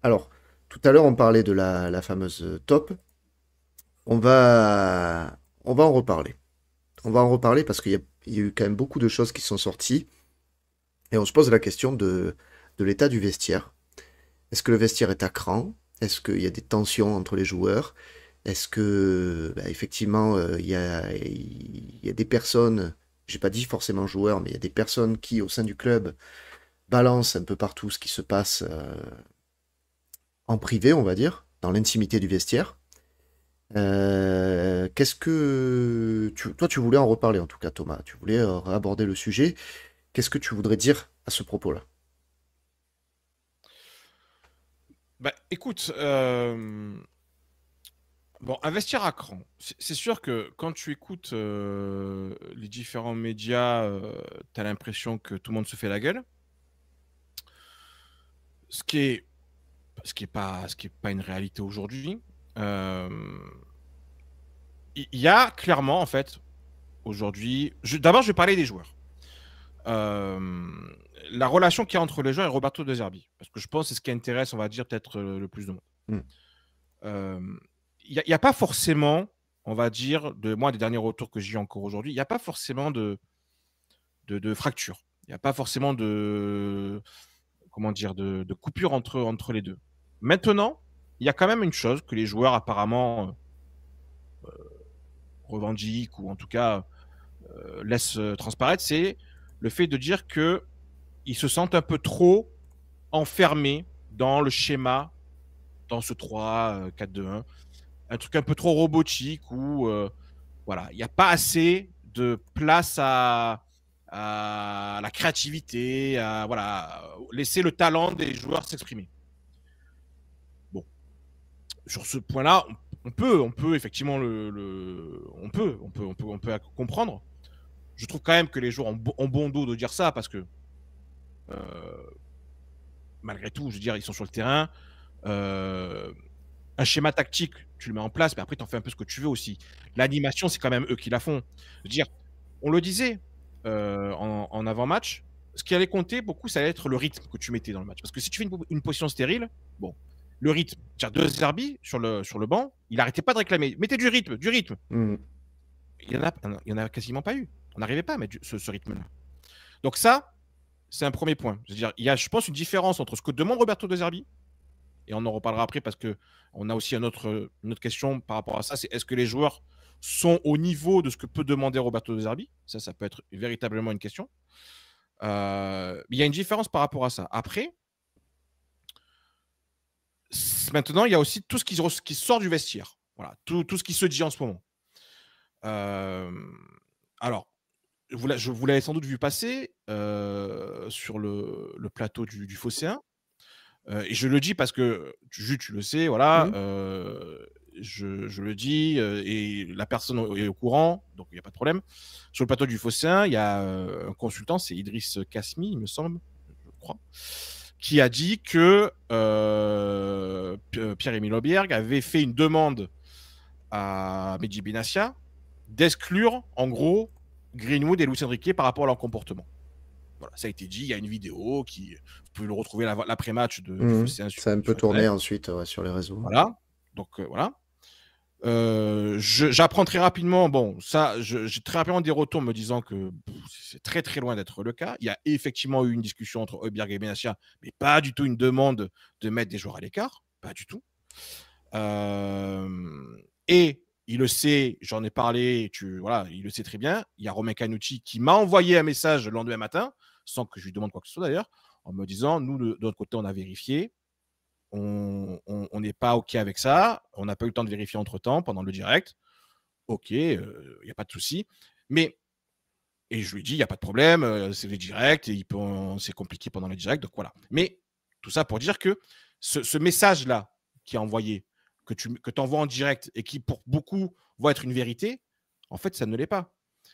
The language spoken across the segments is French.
Alors, tout à l'heure, on parlait de la fameuse top. On va en reparler. On va en reparler parce qu'il y a eu quand même beaucoup de choses qui sont sorties. Et on se pose la question de l'état du vestiaire. Est-ce que le vestiaire est à cran? Est-ce qu'il y a des tensions entre les joueurs? Est-ce que, bah, effectivement, il y a des personnes, j'ai pas dit forcément joueurs, mais il y a des personnes qui, au sein du club, balancent un peu partout ce qui se passe en privé, on va dire, dans l'intimité du vestiaire. Qu'est-ce que toi tu voulais en reparler en tout cas, Thomas. Tu voulais aborder le sujet. Qu'est-ce que tu voudrais dire à ce propos-là? Bah, écoute, bon, investir à cran. C'est sûr que quand tu écoutes les différents médias, tu as l'impression que tout le monde se fait la gueule. Ce qui est, ce qui est pas une réalité aujourd'hui. Euh, Il y a clairement, en fait, aujourd'hui. D'abord, je vais parler des joueurs. Euh, la relation qu'il y a entre les joueurs et Roberto De Zerbi. Parce que je pense que c'est ce qui intéresse, on va dire, peut-être le plus de monde. Hmm. Euh, Il n'y a pas forcément, on va dire, de moi, des derniers retours que j'ai encore aujourd'hui, il n'y a pas forcément de fracture. Il n'y a pas forcément de, comment dire, de coupure entre les deux. Maintenant, il y a quand même une chose que les joueurs apparemment revendiquent ou en tout cas laissent transparaître, c'est le fait de dire que ils se sentent un peu trop enfermés dans le schéma, dans ce 3-4-2-1, un truc un peu trop robotique où voilà, il n'y a pas assez de place à la créativité, à voilà, laisser le talent des joueurs s'exprimer. Bon, sur ce point-là, on peut effectivement on peut comprendre. Je trouve quand même que les joueurs ont bon dos de dire ça parce que euh, malgré tout, je veux dire, ils sont sur le terrain. Euh, un schéma tactique, tu le mets en place, mais après, tu en fais un peu ce que tu veux aussi. L'animation, c'est quand même eux qui la font. Je veux dire, on le disait en avant-match, ce qui allait compter beaucoup, ça allait être le rythme que tu mettais dans le match. Parce que si tu fais une position stérile, bon, le rythme. De Zerbi sur le banc, il n'arrêtait pas de réclamer. Mettez du rythme, du rythme. Hmm. Il y en a quasiment pas eu. On n'arrivait pas à mettre ce rythme-là. Donc ça, c'est un premier point. Je veux dire, il y a, je pense, une différence entre ce que demande Roberto De Zerbi, et on en reparlera après parce que on a aussi une autre question par rapport à ça, c'est est-ce que les joueurs sont au niveau de ce que peut demander Roberto De Zerbi? Ça peut être véritablement une question. Il y a une différence par rapport à ça. Après, maintenant, il y a aussi tout ce qui sort du vestiaire. Voilà, tout ce qui se dit en ce moment. Euh, alors, vous l'avez sans doute vu passer sur le plateau du Phocéen. Et je le dis parce que tu le sais, voilà, Hmm. je le dis et la personne est au courant, donc il n'y a pas de problème. Sur le plateau du Phocéen, il y a un consultant, c'est Idriss Kasmi, il me semble, je crois, qui a dit que Pierre-Émile Aubière avait fait une demande à Mehdi Benassia d'exclure, en gros, Greenwood et Luis Enrique par rapport à leur comportement. Voilà, ça a été dit, il y a une vidéo qui, vous pouvez le retrouver l'après-match du Hmm. Phocéen Ça a un peu sur Internet. tourné ensuite ouais, sur les réseaux. Voilà. Donc voilà. J'apprends très rapidement, bon, ça, j'ai très rapidement des retours me disant que c'est très très loin d'être le cas. Il y a effectivement eu une discussion entre Højbjerg et Benassia, mais pas du tout une demande de mettre des joueurs à l'écart, pas du tout. Et il le sait, j'en ai parlé, voilà, il le sait très bien. Il y a Romain Canucci qui m'a envoyé un message le lendemain matin, sans que je lui demande quoi que ce soit d'ailleurs, en me disant, nous, de notre côté, on a vérifié, on n'est pas OK avec ça. On n'a pas eu le temps de vérifier entre-temps pendant le direct. OK, il n'y a pas de souci. Mais, et je lui ai dit, il n'y a pas de problème, c'est les directs, et c'est compliqué pendant les directs, donc voilà. Mais tout ça pour dire que ce message-là qui est envoyé, que tu envoies en direct et qui pour beaucoup va être une vérité, en fait, ça ne l'est pas.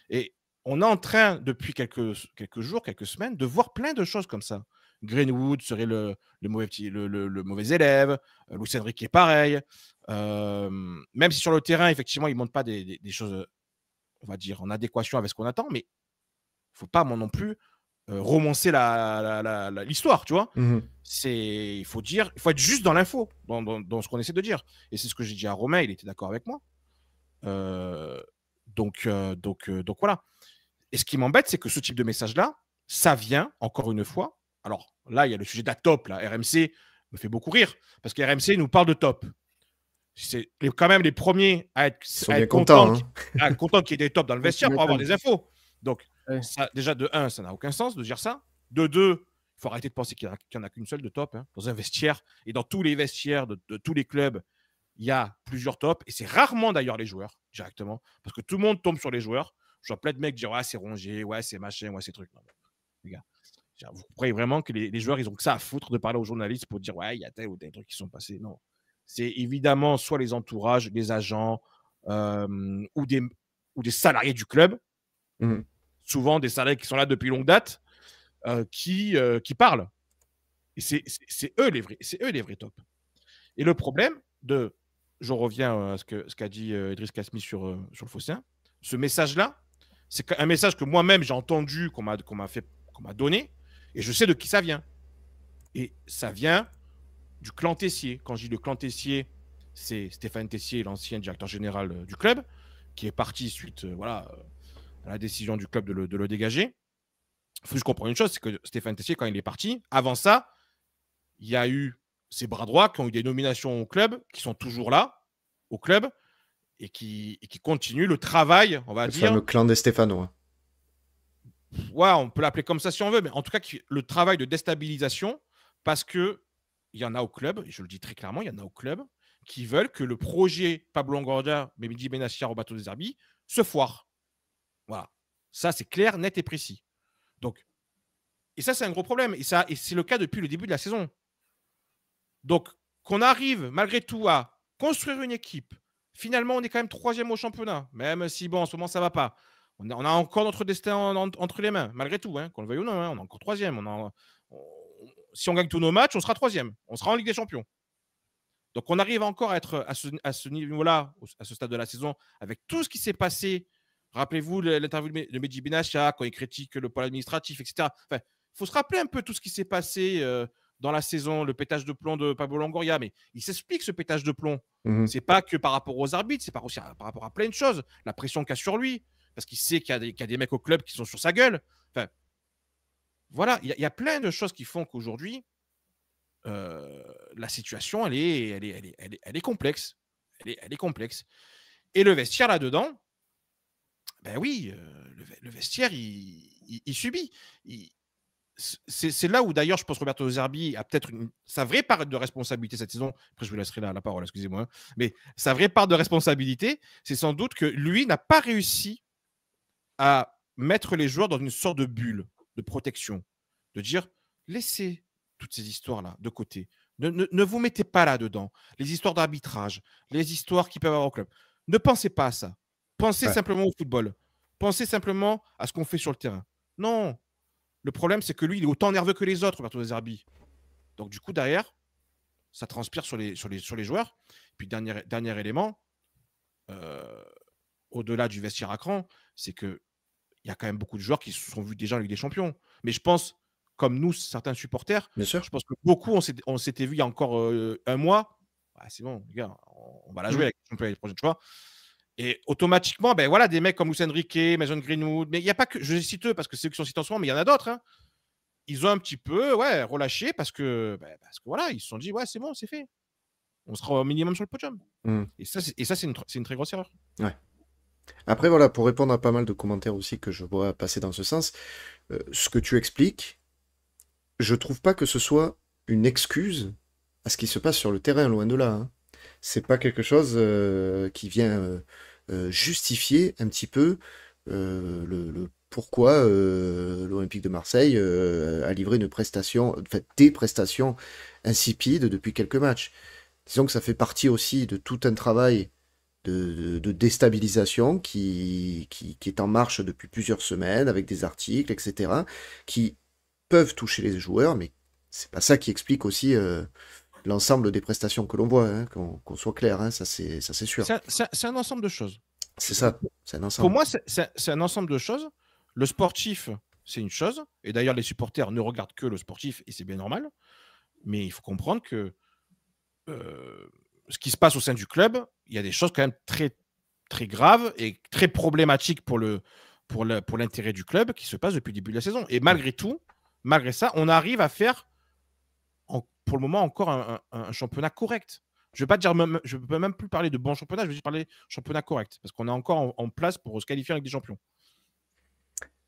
Et on est en train, depuis quelques jours, quelques semaines, de voir plein de choses comme ça. Greenwood serait le mauvais élève, Luis Enrique est pareil. Même si sur le terrain, effectivement, il ne montre pas des choses, on va dire, en adéquation avec ce qu'on attend, mais il ne faut pas non plus romancer l'histoire, tu vois. Mhm. Il faut être juste dans l'info, dans ce qu'on essaie de dire. Et c'est ce que j'ai dit à Romain, il était d'accord avec moi. Donc voilà. Et ce qui m'embête, c'est que ce type de message-là, ça vient, encore une fois. Alors là, il y a le sujet de la top. Là. RMC me fait beaucoup rire parce que RMC nous parle de top. C'est quand même les premiers à Ils sont à bien être contents contents, hein. qu'il y ait des tops dans le Ouais, tu vestiaire pour avoir m'étonnes. des infos. Donc, Ouais. ça, déjà, de un, ça n'a aucun sens de dire ça. De deux, il faut arrêter de penser qu'il n'y en a qu'une seule de top hein, dans un vestiaire. Et dans tous les vestiaires de tous les clubs, il y a plusieurs tops. Et c'est rarement d'ailleurs les joueurs, directement. Parce que tout le monde tombe sur les joueurs. Je vois plein de mecs dire ouais, c'est rongé, ouais, c'est machin, ouais, c'est truc. Non, les gars, vous croyez vraiment que les joueurs, ils ont que ça à foutre de parler aux journalistes pour dire ouais, il y a tel ou tel truc qui sont passés. Non. C'est évidemment soit les entourages, les agents ou des salariés du club, Mhm. souvent des salariés qui sont là depuis longue date, qui parlent. Et c'est eux les vrais tops. Et le problème je reviens à ce qu'a dit Idriss Kasmi sur le Phocéen, ce message-là, c'est un message que moi-même j'ai entendu, qu'on m'a donné, et je sais de qui ça vient. Et ça vient du clan Tessier. Quand je dis le clan Tessier, c'est Stéphane Tessier, l'ancien directeur général du club, qui est parti suite à la décision du club de le dégager. Il faut que je comprenne une chose, c'est que Stéphane Tessier, quand il est parti, avant ça, il y a eu ses bras droits qui ont eu des nominations au club, qui sont toujours là, au club, et qui continuent le travail, on va Le dire. fameux clan des Stéphanois. Ouais, on peut l'appeler comme ça si on veut, mais en tout cas, le travail de déstabilisation, parce que il y en a au club, et je le dis très clairement, il y en a au club qui veulent que le projet Pablo Longoria, Mehdi Benatia au bateau des Herbis se foire. Voilà. Ça, c'est clair, net et précis. Donc, et ça, c'est un gros problème. Et c'est le cas depuis le début de la saison. Donc, qu'on arrive malgré tout à construire une équipe. Finalement, on est quand même 3e au championnat, même si, bon, en ce moment, ça ne va pas. On a encore notre destin entre les mains, malgré tout, hein, qu'on le veuille ou non. Hein, on est encore 3e. Si on gagne tous nos matchs, on sera 3e. On sera en Ligue des Champions. Donc, on arrive encore à être à ce niveau-là, à ce stade de la saison, avec tout ce qui s'est passé. Rappelez-vous l'interview de Mehdi Benatia, quand il critique le pôle administratif, etc. Enfin, il faut se rappeler un peu tout ce qui s'est passé dans la saison, le pétage de plomb de Pablo Longoria. Mais il s'explique ce pétage de plomb. Mhm. C'est pas que par rapport aux arbitres, c'est aussi par rapport à plein de choses. La pression qu'il y a sur lui, parce qu'il sait qu'il y a des mecs au club qui sont sur sa gueule. Enfin, voilà, il y a plein de choses qui font qu'aujourd'hui, la situation, elle est complexe. Elle est complexe. Et le vestiaire là-dedans, ben oui, le vestiaire, il subit. C'est là où d'ailleurs, je pense que Roberto Zerbi a peut-être sa vraie part de responsabilité cette saison. Après, je vous laisserai la parole, excusez-moi. Mais sa vraie part de responsabilité, c'est sans doute que lui n'a pas réussi à mettre les joueurs dans une sorte de bulle de protection. De dire, laissez toutes ces histoires-là de côté. Ne vous mettez pas là-dedans. Les histoires d'arbitrage, les histoires qui peuvent avoir au club. Ne pensez pas à ça. Pensez simplement au football. Pensez simplement à ce qu'on fait sur le terrain. Non. Le problème, c'est que lui, il est autant nerveux que les autres, Roberto De Zerbi. Donc, du coup, derrière, ça transpire sur les joueurs. Puis, dernier élément, au-delà du vestiaire à cran, c'est qu'il y a quand même beaucoup de joueurs qui se sont vus déjà en Ligue des Champions. Mais je pense, comme nous, certains supporters, Bien sûr. je pense que beaucoup, on s'était vu il y a encore un mois. Ah, c'est bon, les gars, on va la jouer avec les champions les prochaines fois. Et automatiquement, ben voilà, des mecs comme Luis Enrique, Mason Greenwood, mais il n'y a pas que, je cite eux parce que c'est eux qui sont cités en ce moment, mais il y en a d'autres. Hein. Ils ont un petit peu relâché parce que voilà, ils se sont dit, ouais, c'est bon, c'est fait. On sera au minimum sur le podium. Et ça, c'est une très grosse erreur. Ouais. Après, voilà, pour répondre à pas mal de commentaires aussi que je vois passer dans ce sens, ce que tu expliques, je trouve pas que ce soit une excuse à ce qui se passe sur le terrain, loin de là. Hein. C'est pas quelque chose qui vient justifier un petit peu le pourquoi l'Olympique de Marseille a livré une prestation, enfin, des prestations insipides depuis quelques matchs. Disons que ça fait partie aussi de tout un travail de déstabilisation qui est en marche depuis plusieurs semaines avec des articles, etc., qui peuvent toucher les joueurs, mais c'est pas ça qui explique aussi l'ensemble des prestations que l'on voit, hein, qu'on soit clair, hein, ça c'est sûr. C'est un ensemble de choses. C'est ça, c'est un Pour ensemble. moi, c'est un ensemble de choses. Le sportif, c'est une chose. Et d'ailleurs, les supporters ne regardent que le sportif et c'est bien normal. Mais il faut comprendre que ce qui se passe au sein du club, il y a des choses quand même très, très graves et très problématiques pour l'intérêt du club qui se passent depuis le début de la saison. Et malgré tout, malgré ça, on arrive à faire, pour le moment, encore un championnat correct. Je ne peux même plus parler de bon championnat, je veux juste parler championnat correct, parce qu'on est encore en place pour se qualifier avec des champions.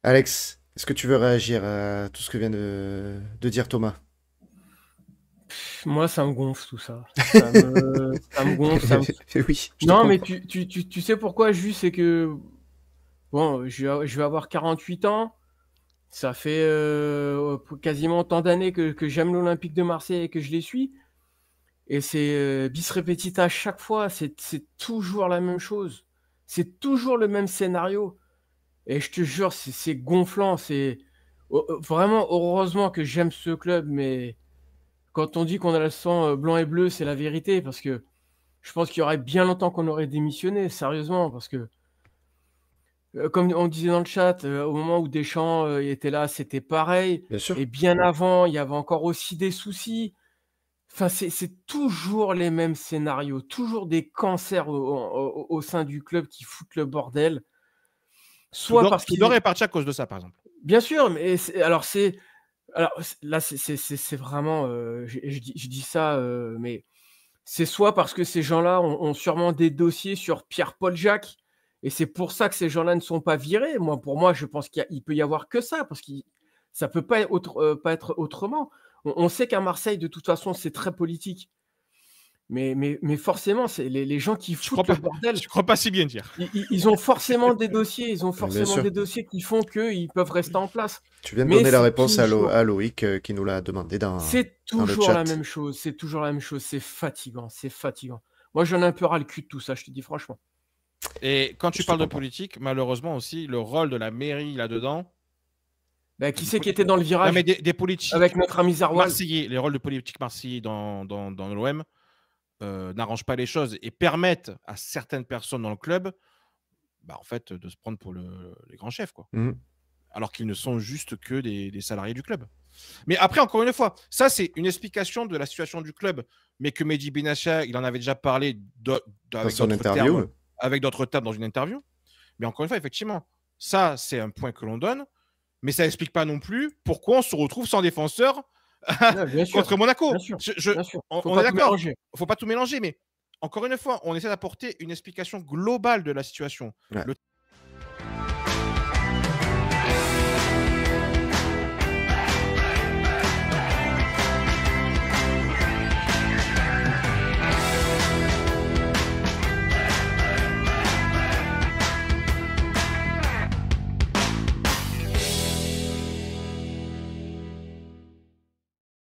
Alex, est-ce que tu veux réagir à tout ce que vient de dire Thomas? Moi, ça me gonfle tout ça. Ça me gonfle. Oui, non, mais tu sais pourquoi, juste, c'est que bon, je vais avoir 48 ans. Ça fait quasiment autant d'années que j'aime l'Olympique de Marseille et que je les suis. Et c'est bis repetita à chaque fois. C'est toujours la même chose. C'est toujours le même scénario. Et je te jure, c'est gonflant. C'est vraiment, heureusement que j'aime ce club. Mais quand on dit qu'on a le sang blanc et bleu, c'est la vérité. Parce que je pense qu'il y aurait bien longtemps qu'on aurait démissionné, sérieusement. Parce que comme on disait dans le chat, au moment où Deschamps était là, c'était pareil. Bien sûr. Et bien avant, il y avait encore aussi des soucis. Enfin, c'est toujours les mêmes scénarios, toujours des cancers au sein du club qui foutent le bordel. Soit parce qu'il est parti à cause de ça, par exemple. Bien sûr, mais là, c'est vraiment, je dis ça, mais c'est soit parce que ces gens-là ont sûrement des dossiers sur Pierre-Paul Jacques, et c'est pour ça que ces gens-là ne sont pas virés. Pour moi, je pense qu'il peut y avoir que ça, parce que ça peut pas être autrement. On sait qu'à Marseille, de toute façon, c'est très politique. Mais forcément, c'est les gens qui foutent le bordel. Je crois pas si bien dire. Ils ont forcément des dossiers. Ils ont forcément des dossiers qui font qu'ils peuvent rester en place. Tu viens de donner la réponse à Loïc qui nous l'a demandé dans le chat. C'est toujours la même chose. C'est toujours la même chose. C'est fatigant. C'est fatigant. Moi, j'en ai un peu ras le cul de tout ça, je te dis franchement. Et quand tu parles de politique, malheureusement aussi, le rôle de la mairie là-dedans. Bah, qui c'est qui était dans le virage? Non, mais des politiques avec notre ami Zaroual. Marseillais, les rôles de politique marseillais dans l'OM n'arrangent pas les choses et permettent à certaines personnes dans le club en fait, de se prendre pour les grands chefs, quoi. Alors qu'ils ne sont juste que des salariés du club. Mais après, encore une fois, ça, c'est une explication de la situation du club, mais que Mehdi Benatia, il en avait déjà parlé avec d'autres termes dans une interview. Mais encore une fois, effectivement, ça, c'est un point que l'on donne, mais ça n'explique pas non plus pourquoi on se retrouve sans défenseur contre Monaco. Bien sûr. On est d'accord, il ne faut pas tout mélanger, mais encore une fois, on essaie d'apporter une explication globale de la situation. Ouais.